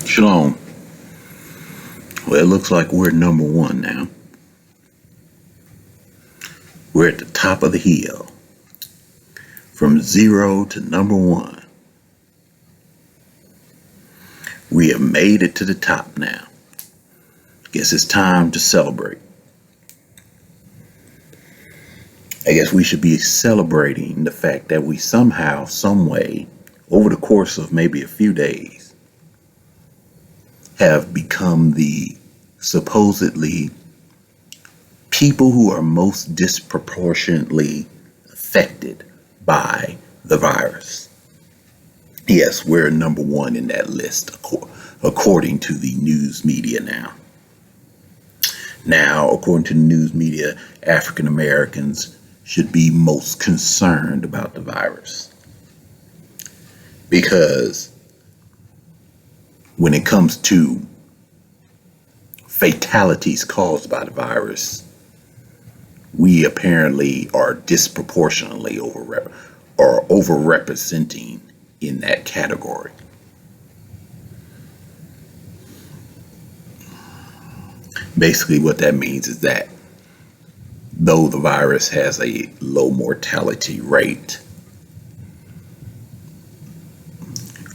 Shalom. Well, it looks like we're number one now. We're at the top of the hill. From zero to number one. We have made it to the top now. Guess it's time to celebrate. I guess we should be celebrating the fact that we somehow, some way, over the course of maybe a few days, have become the supposedly people who are most disproportionately affected by the virus. Yes, we're number one in that list, according to the news media now. Now, according to the news media, African Americans should be most concerned about the virus. Because when it comes to fatalities caused by the virus, we apparently are disproportionately overrepresenting in that category. Basically, what that means is that though the virus has a low mortality rate,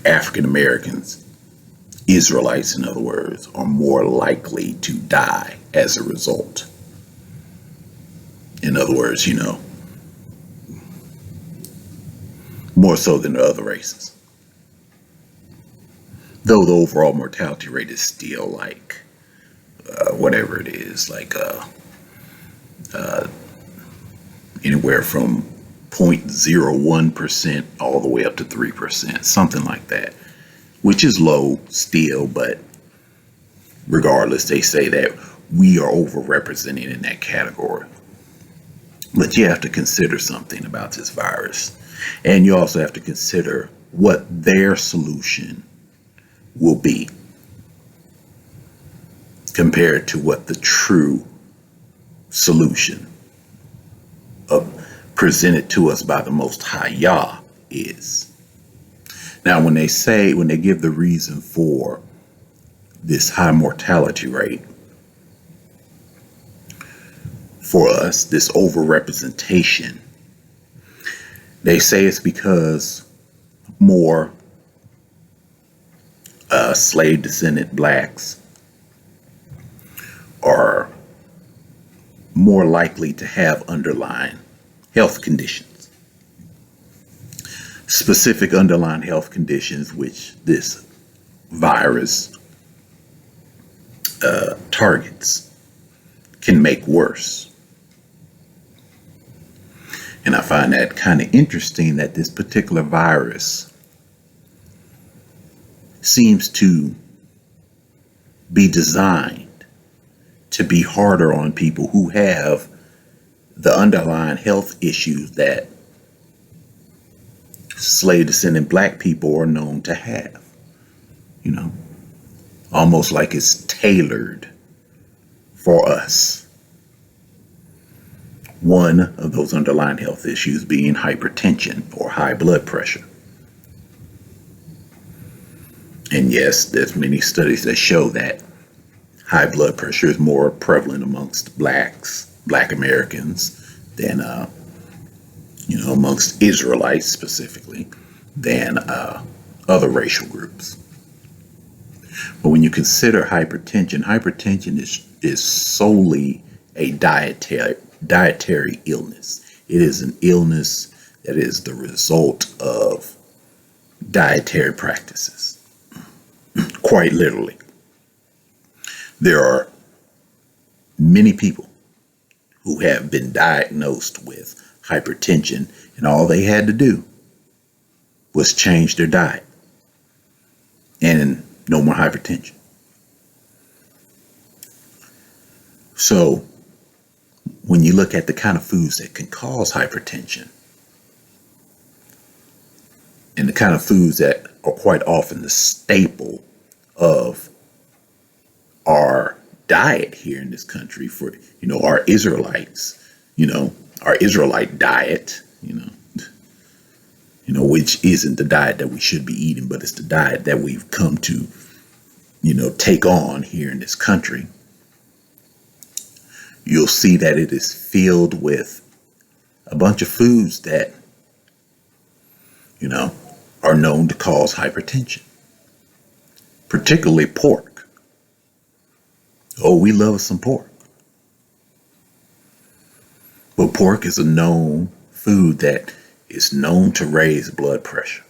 African Americans, Israelites in other words, are more likely to die as a result. In other words, more so than the other races. Though the overall mortality rate is still like, whatever it is, like anywhere from 0.01% all the way up to 3%, something like that, which is low still, but regardless, they say that we are overrepresented in that category. But you have to consider something about this virus, and you also have to consider what their solution will be compared to what the true solution presented to us by the Most High Yah is. Now, when they give the reason for this high mortality rate for us, this overrepresentation, they say it's because more slave descendant blacks are more likely to have underlying health conditions, specific underlying health conditions which this virus targets can make worse. And I find that kind of interesting that this particular virus seems to be designed to be harder on people who have the underlying health issues that slave descendant black people are known to have. Almost like it's tailored for us. One of those underlying health issues being hypertension or high blood pressure. And yes, there's many studies that show that high blood pressure is more prevalent amongst black Americans than, amongst Israelites specifically, than other racial groups. But when you consider hypertension is solely a dietary illness. It is an illness that is the result of dietary practices. Quite literally. There are many people who have been diagnosed with hypertension, and all they had to do was change their diet, and no more hypertension. So when you look at the kind of foods that can cause hypertension, and the kind of foods that are quite often the staple of our diet here in this country for, our Israelites, our Israelite diet, which isn't the diet that we should be eating, but it's the diet that we've come to take on here in this country, you'll see that it is filled with a bunch of foods that, are known to cause hypertension, particularly pork. Oh, we love some pork. But pork is a known food that is known to raise blood pressure.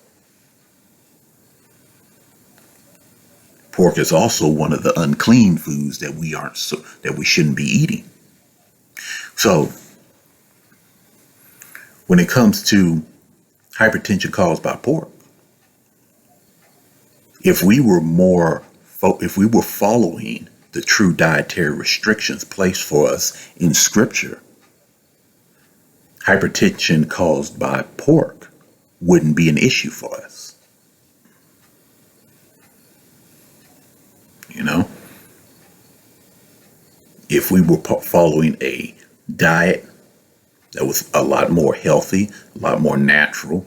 Pork is also one of the unclean foods that we shouldn't be eating. So, when it comes to hypertension caused by pork, if we were following the true dietary restrictions placed for us in Scripture, hypertension caused by pork wouldn't be an issue for us. If we were following a diet that was a lot more healthy, a lot more natural,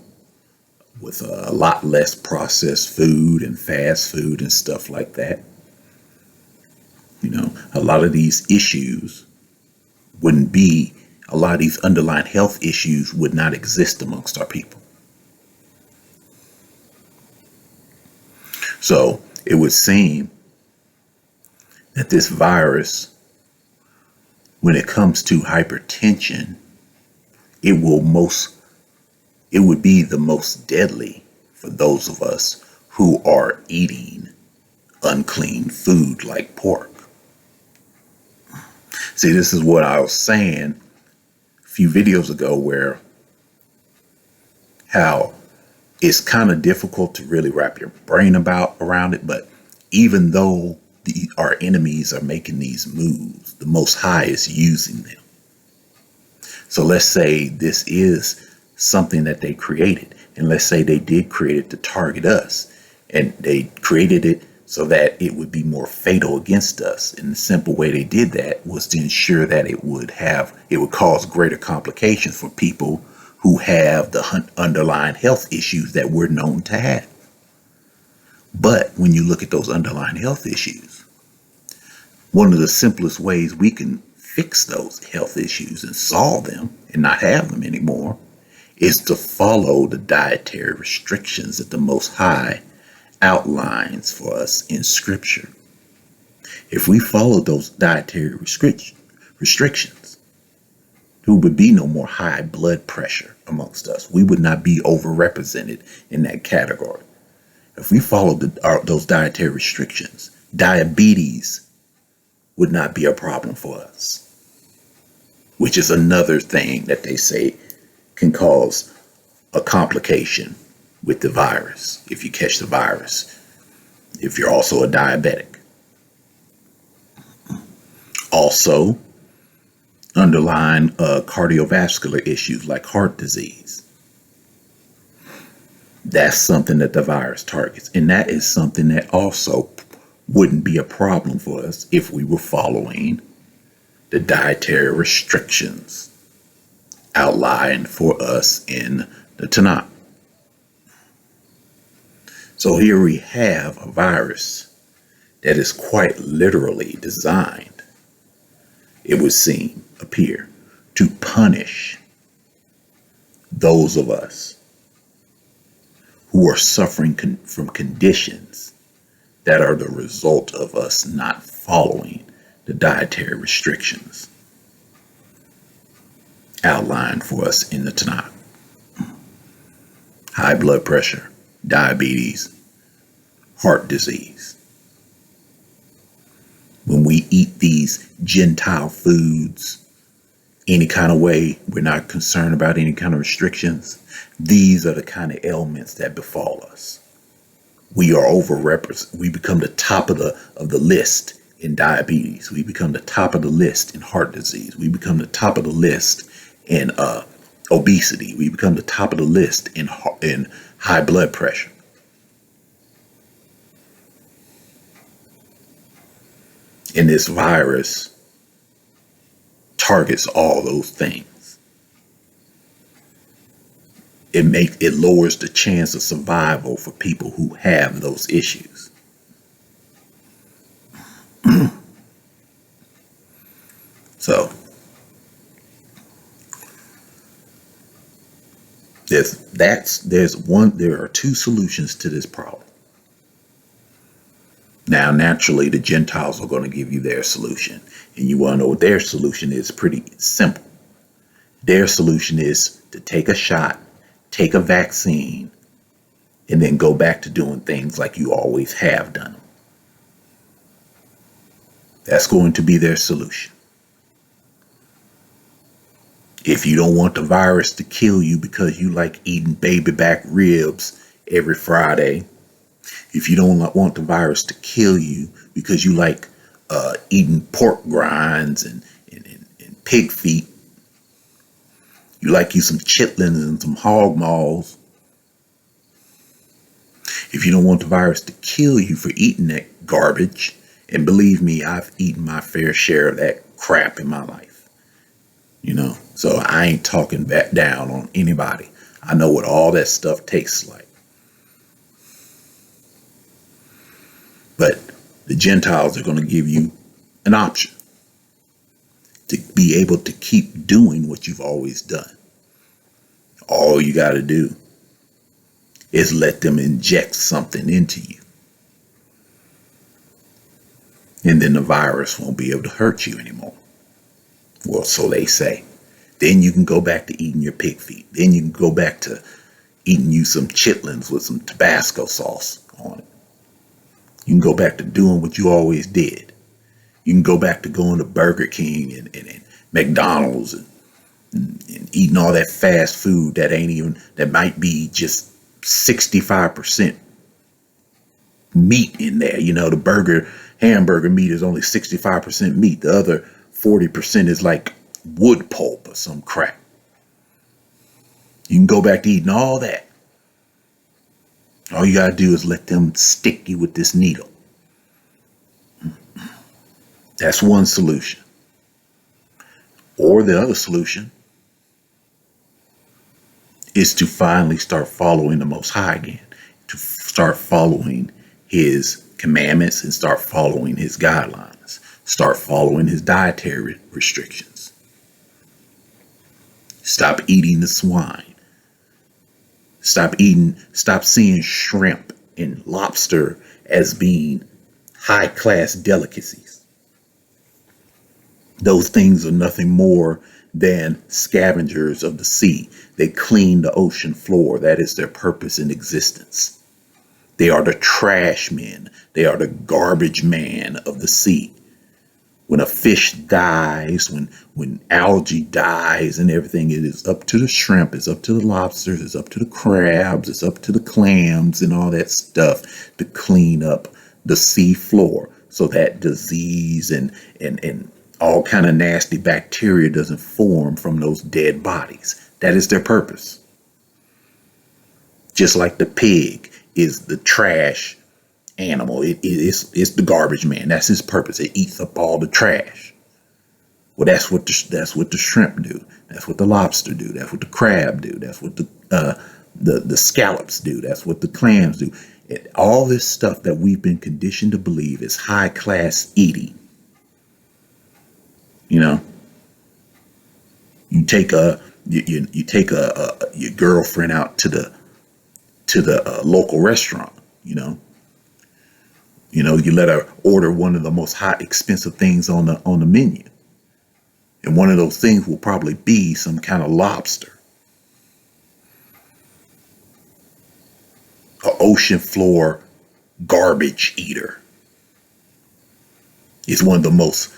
with a lot less processed food and fast food and stuff like that, a lot of these issues wouldn't be, a lot of these underlying health issues would not exist amongst our people. So it would seem that this virus, when it comes to hypertension, it would be the most deadly for those of us who are eating unclean food like pork. See, this is what I was saying a few videos ago, where how it's kind of difficult to really wrap your brain around it, but even though our enemies are making these moves, the Most High is using them. So let's say this is something that they created, and let's say they did create it to target us, and they created it so that it would be more fatal against us. And the simple way they did that was to ensure that it would cause greater complications for people who have the underlying health issues that we're known to have. But when you look at those underlying health issues, one of the simplest ways we can fix those health issues and solve them and not have them anymore is to follow the dietary restrictions that the Most High outlines for us in Scripture. If we follow those dietary restrictions, there would be no more high blood pressure amongst us. We would not be overrepresented in that category. If we followed those dietary restrictions, diabetes would not be a problem for us, which is another thing that they say can cause a complication with the virus if you catch the virus, if you're also a diabetic. Also, underlying cardiovascular issues like heart disease. That's something that the virus targets. And that is something that also wouldn't be a problem for us if we were following the dietary restrictions outlined for us in the Tanakh. So here we have a virus that is quite literally designed, it would appear, to punish those of us who are suffering from conditions that are the result of us not following the dietary restrictions outlined for us in the Tanakh. High blood pressure, diabetes, heart disease. When we eat these Gentile foods any kind of way, we're not concerned about any kind of restrictions. These are the kind of ailments that befall us. We are overrepresented. We become the top of the list in diabetes. We become the top of the list in heart disease. We become the top of the list in obesity. We become the top of the list in high blood pressure. And this virus targets all those things. It lowers the chance of survival for people who have those issues. So there are two solutions to this problem. Now, naturally, the Gentiles are going to give you their solution. And you want to know what their solution is. Pretty simple. Their solution is to take a shot, take a vaccine, and then go back to doing things like you always have done them. That's going to be their solution. If you don't want the virus to kill you because you like eating baby back ribs every Friday, if you don't want the virus to kill you because you like eating pork grinds and pig feet, you like you some chitlins and some hog maws. If you don't want the virus to kill you for eating that garbage, and believe me, I've eaten my fair share of that crap in my life. So I ain't talking back down on anybody. I know what all that stuff tastes like. But the Gentiles are going to give you an option to be able to keep doing what you've always done. All you got to do is let them inject something into you. And then the virus won't be able to hurt you anymore. Well, so they say. Then you can go back to eating your pig feet. Then you can go back to eating you some chitlins with some Tabasco sauce on it. You can go back to doing what you always did. You can go back to going to Burger King and McDonald's and eating all that fast food that might be just 65% meat in there. The hamburger meat is only 65% meat. The other 40% is like wood pulp or some crap. You can go back to eating all that. All you gotta do is let them stick you with this needle. That's one solution. Or the other solution is to finally start following the Most High again, to start following his commandments and start following his guidelines, start following his dietary restrictions. Stop eating the swine. Stop seeing shrimp and lobster as being high-class delicacies. Those things are nothing more than scavengers of the sea. They clean the ocean floor. That is their purpose in existence. They are the trash men. They are the garbage man of the sea. When a fish dies, when algae dies and everything, it is up to the shrimp, it's up to the lobsters, it's up to the crabs, it's up to the clams and all that stuff to clean up the sea floor so that disease and all kind of nasty bacteria doesn't form from those dead bodies. That is their purpose. Just like the pig is the trash animal. It's the garbage man. That's his purpose. It eats up all the trash. Well, that's what the shrimp do. That's what the lobster do. That's what the crab do. That's what the scallops do. That's what the clams do. All this stuff that we've been conditioned to believe is high class eating. You take your girlfriend out to the local restaurant. You let her order one of the most expensive things on the menu. And one of those things will probably be some kind of lobster. An ocean floor garbage eater is one of the most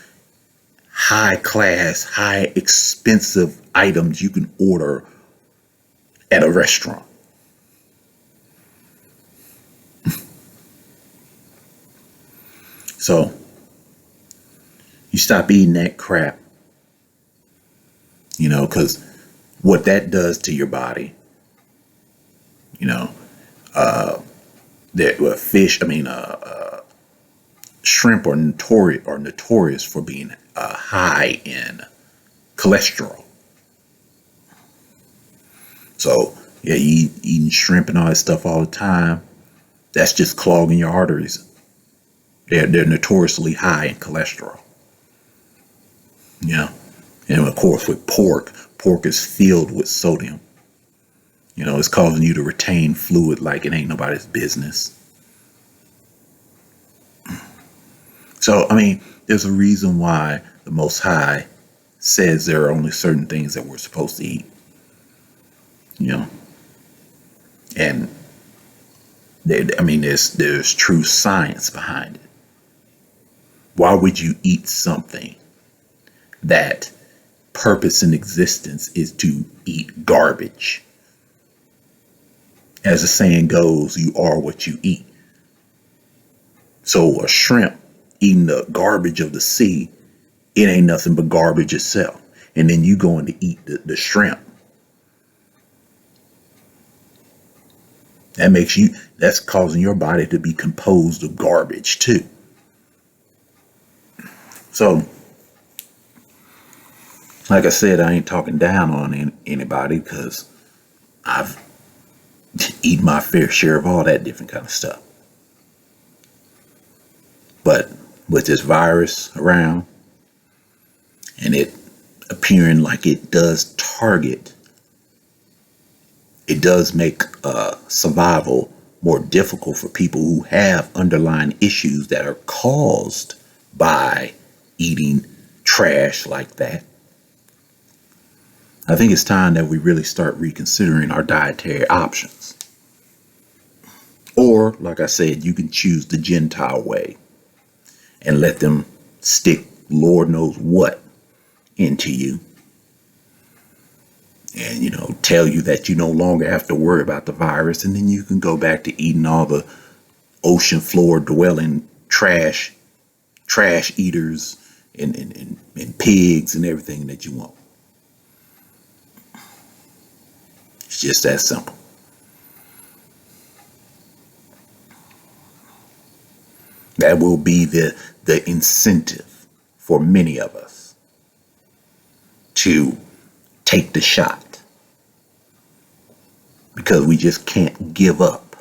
high class, high expensive items you can order at a restaurant. So you stop eating that crap, because what that does to your body, shrimp are notorious for being high in cholesterol. So yeah, you eating shrimp and all that stuff all the time. That's just clogging your arteries. They're notoriously high in cholesterol. Yeah. And of course, with pork is filled with sodium. It's causing you to retain fluid like it ain't nobody's business. So, I mean, there's a reason why the Most High says there are only certain things that we're supposed to eat. And there's true science behind it. Why would you eat something that purpose in existence is to eat garbage? As the saying goes, you are what you eat. So a shrimp eating the garbage of the sea, it ain't nothing but garbage itself. And then you going to eat the shrimp. That's causing your body to be composed of garbage too. So, like I said, I ain't talking down on anybody because I've eaten my fair share of all that different kind of stuff. But with this virus around and it appearing like it does make survival more difficult for people who have underlying issues that are caused by eating trash like that. I think it's time that we really start reconsidering our dietary options. Or, like I said, you can choose the Gentile way and let them stick Lord knows what into you. And, tell you that you no longer have to worry about the virus. And then you can go back to eating all the ocean floor dwelling trash eaters and pigs and everything that you want. It's just that simple. That will be the incentive for many of us to take the shot, because we just can't give up.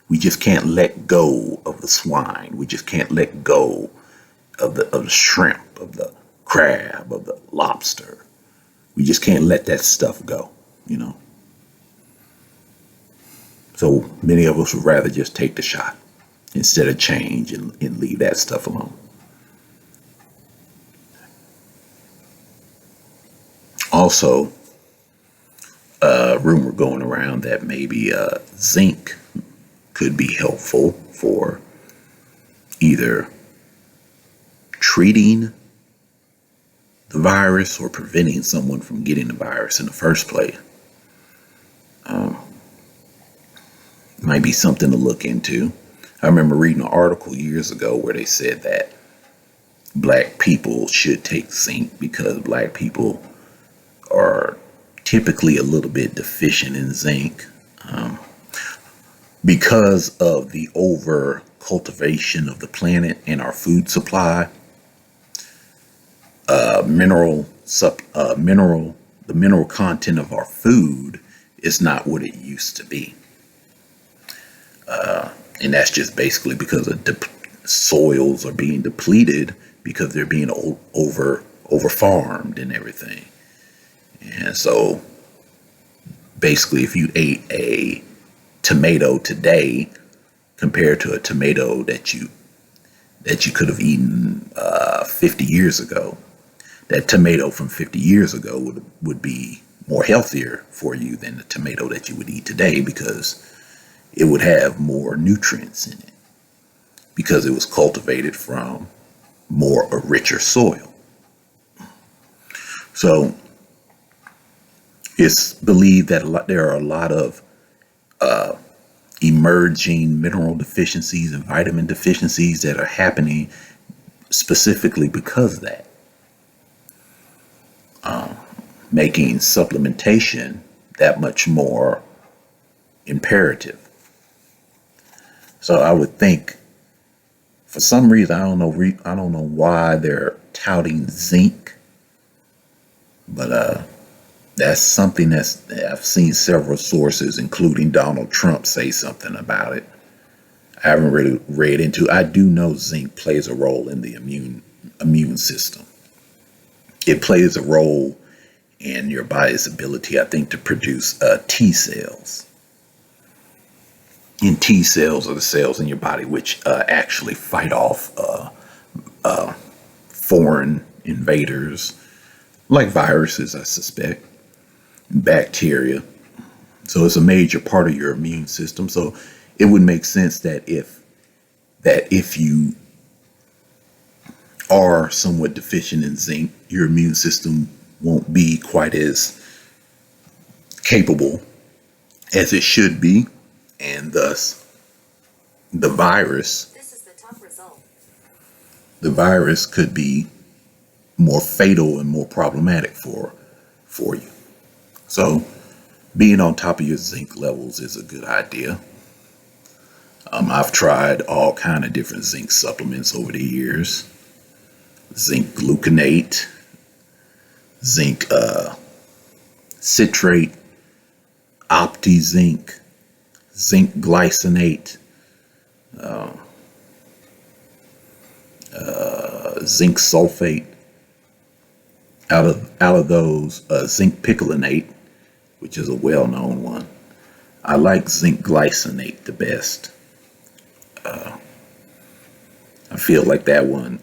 We just can't let go of the swine. We just can't let go of the shrimp, of the crab, of the lobster. We just can't let that stuff go, So many of us would rather just take the shot instead of change and leave that stuff alone. Also, a rumor going around that maybe zinc could be helpful for either treating the virus or preventing someone from getting the virus in the first place. Might be something to look into. I remember reading an article years ago where they said that black people should take zinc because black people are typically a little bit deficient in zinc because of the over cultivation of the planet and our food supply. The mineral content of our food is not what it used to be. And that's just basically because soils are being depleted because they're being over farmed and everything. And so basically, if you ate a tomato today compared to a tomato that you could have eaten 50 years ago, that tomato from 50 years ago would be more healthier for you than the tomato that you would eat today, because it would have more nutrients in it because it was cultivated from a richer soil. So it's believed that there are a lot of emerging mineral deficiencies and vitamin deficiencies that are happening specifically because of that, making supplementation that much more imperative. So I would think, for some reason, I don't know why they're touting zinc, but that's something I've seen several sources, including Donald Trump, say something about it. I haven't really read into. I do know zinc plays a role in the immune system. It plays a role in your body's ability, I think, to produce T cells. And T cells are the cells in your body which actually fight off foreign invaders, like viruses, I suspect, bacteria. So it's a major part of your immune system. So it would make sense that if you are somewhat deficient in zinc, your immune system won't be quite as capable as it should be, and thus the virus This is the top result. the virus could be more fatal and more problematic for you. So being on top of your zinc levels is a good idea. I've tried all kind of different zinc supplements over the years. Zinc gluconate, zinc citrate, OptiZinc, zinc glycinate, zinc sulfate. Out of those, zinc picolinate, which is a well-known one. I like zinc glycinate the best. I feel like that one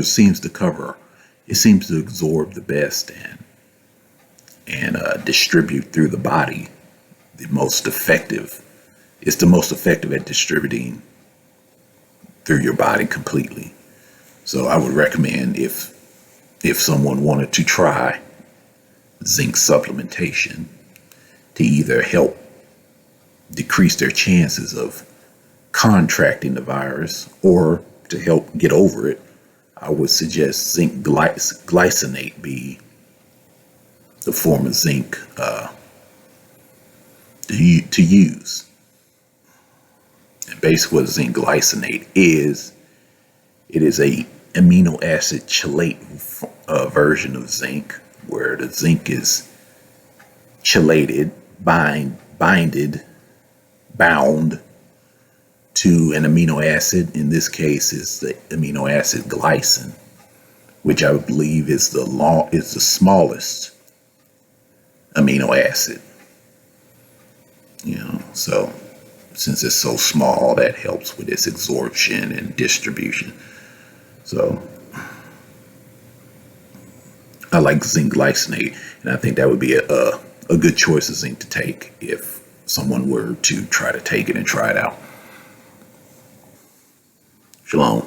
seems to absorb the best and distribute through the body the most effective. It's the most effective at distributing through your body completely. So I would recommend if someone wanted to try zinc supplementation to either help decrease their chances of contracting the virus or to help get over it, I would suggest zinc glycinate be the form of zinc to use. And basically what zinc glycinate is, it is a amino acid chelate version of zinc, where the zinc is chelated, bound to an amino acid. In this case, is the amino acid glycine, which I believe is the smallest amino acid. So since it's so small, that helps with its absorption and distribution. So I like zinc glycinate, and I think that would be a good choice of zinc to take if someone were to try to take it and try it out. Shalom.